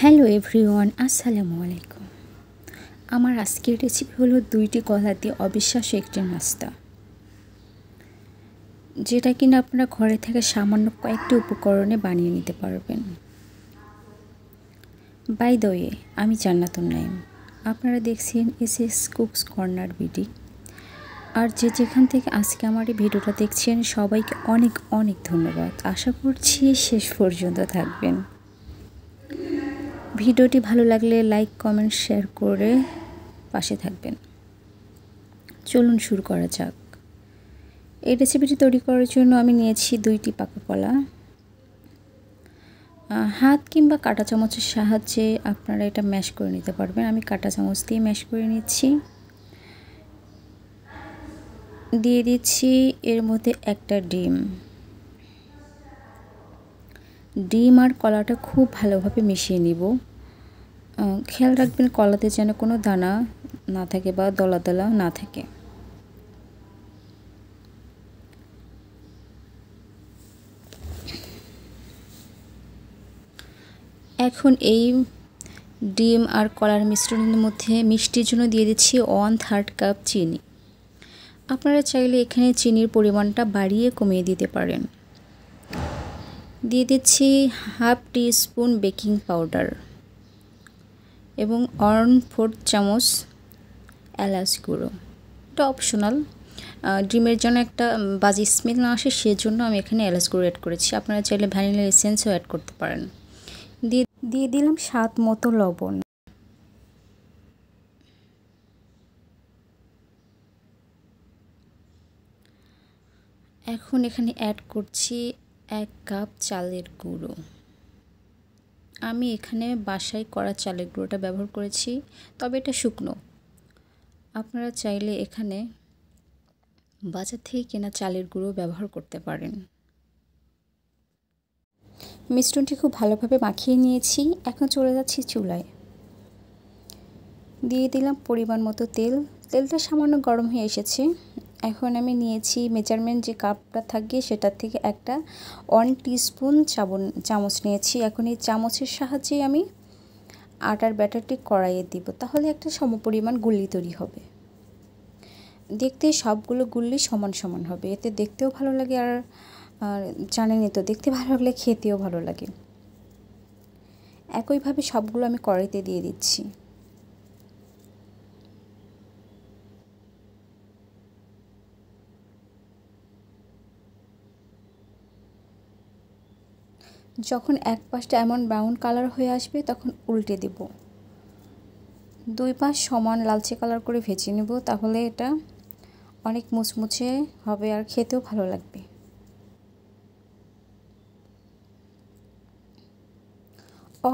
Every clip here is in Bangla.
হ্যালো এভরিওয়ান, আসসালামু আলাইকুম। আমার আজকের রেসিপি হলো 2টি কলা দিয়ে অবিশ্বাস্য একটি নাস্তা, যেটা কিনা আপনারা ঘরে থেকে সামান্য কয়েকটি উপকরণে বানিয়ে নিতে পারবেন। বাই দ্য ওয়ে, আমি জান্নাতুন নাইম। আপনারা দেখছেন এসএস কুকস কর্নার বিডি। আর যেখান থেকে আজকে আমার এই ভিডিওটা দেখছেন সবাইকে অনেক অনেক ধন্যবাদ। আশা করছি শেষ পর্যন্ত থাকবেন। ভিডিওটি ভালো লাগলে লাইক, কমেন্ট, শেয়ার করে পাশে থাকবেন। চলুন শুরু করা যাক। এই রেসিপিটি তৈরি করার জন্য আমি নিয়েছি 2টি পাকা কলা। হাত কিংবা কাঁটা চামচের সাহায্যে আপনারা এটা ম্যাশ করে নিতে পারবেন। আমি কাঁটা চামচ দিয়ে ম্যাশ করে নিচ্ছি। দিয়ে দিচ্ছি এর মধ্যে একটা ডিম আর কলাটা খুব ভালোভাবে মিশিয়ে নিব। খেয়াল রাখবেন কলাতে যেন কোনো দানা না থাকে বা দলা দলা না থাকে। এখন এই ডিম আর কলার মিশ্রণের মধ্যে মিষ্টির জন্য দিয়ে দিচ্ছি 1/3 কাপ চিনি। আপনারা চাইলে এখানে চিনির পরিমাণটা বাড়িয়ে কমিয়ে দিতে পারেন। দিয়ে দিচ্ছি 1/2 টিস্পুন বেকিং পাউডার এবং 1/4 চামচ এলাচ গুঁড়ো। এটা অপশনাল। ডিমের জন্য একটা বাজে স্মেল না আসে সেজন্য আমি এখানে এলাচ গুঁড়ো অ্যাড করেছি। আপনারা চাইলে ভ্যানিলা এসেন্সও অ্যাড করতে পারেন। দিয়ে দিলাম স্বাদ মতো লবণ। এখন এখানে অ্যাড করছি 1 কাপ চালের গুঁড়ো। আমি এখানে বাসায় করা চালের গুঁড়োটা ব্যবহার করেছি, তবে এটা শুকনো। আপনারা চাইলে এখানে বাজার থেকে কেনা চালের গুঁড়ো ব্যবহার করতে পারেন। মিশ্রণটি খুব ভালোভাবে মাখিয়ে নিয়েছি। এখন চলে যাচ্ছি চুলায়। দিয়ে দিলাম পরিমাণ মতো তেল। তেলটা সামান্য গরম হয়ে এসেছে। এখন আমি নিয়েছি মেজারমেন্ট যে কাপটা থাকে সেটার থেকে একটা 1 টিস্পুন চামচ নিয়েছি। এখন এই চামচের সাহায্যে আমি আটার ব্যাটারটি কড়াইয়ে দিব, তাহলে একটা সমপরিমাণ গুল্লি তৈরি হবে। দেখতে সবগুলো গুল্লি সমান সমান হবে, এতে দেখতেও ভালো লাগে আর জানেনই তো, দেখতে ভালো লাগলে খেতেও ভালো লাগে। একইভাবে সবগুলো আমি কড়াইতে দিয়ে দিচ্ছি। যখন এক পাশটা এমন ব্রাউন কালার হয়ে আসবে তখন উল্টে দেব। 2 পাশ সমান লালচে কালার করে ভেজে নেব, তাহলে এটা অনেক মুচমুচে হবে আর খেতেও ভালো লাগবে।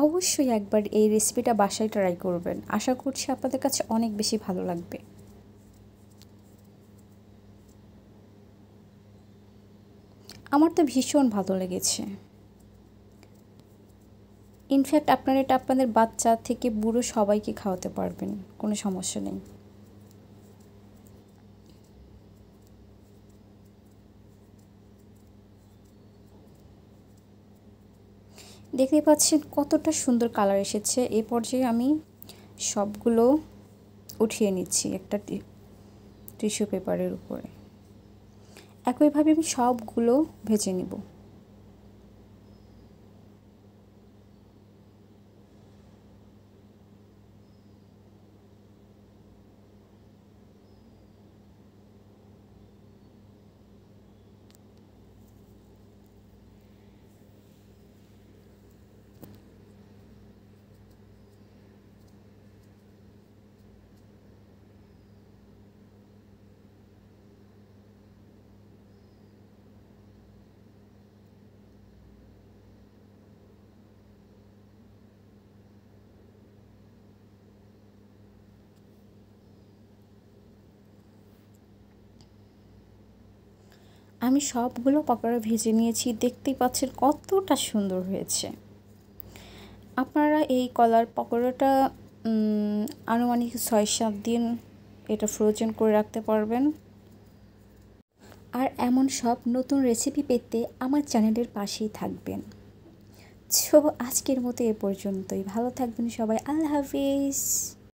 অবশ্যই একবার এই রেসিপিটা বাসায় ট্রাই করবেন। আশা করছি আপনাদের কাছে অনেক বেশি ভালো লাগবে। আমার তো ভীষণ ভালো লেগেছে। ইনফ্যাক্ট আপনারা এটা আপনাদের বাচ্চা থেকে বুড়ো সবাইকে খাওয়াতে পারবেন, কোনো সমস্যা নেই। দেখতে পাচ্ছেন কতটা সুন্দর কালার এসেছে। এই পর্যায়ে আমি সবগুলো উঠিয়ে নিচ্ছি একটা টিস্যু পেপারের উপরে। একইভাবে আমি সবগুলো ভেজে নিব। আমি সবগুলো পকোড়া ভেজে নিয়েছি। দেখতেই পাচ্ছেন কতটা সুন্দর হয়েছে। আপনারা এই কলার পকোড়াটা আনুমানিক 6-7 দিন এটা ফ্রোজেন করে রাখতে পারবেন। আর এমন সব নতুন রেসিপি পেতে আমার চ্যানেলের পাশেই থাকবেন। সো আজকের মতো এ পর্যন্তই। ভালো থাকবেন সবাই। আল্লাহ হাফিজ।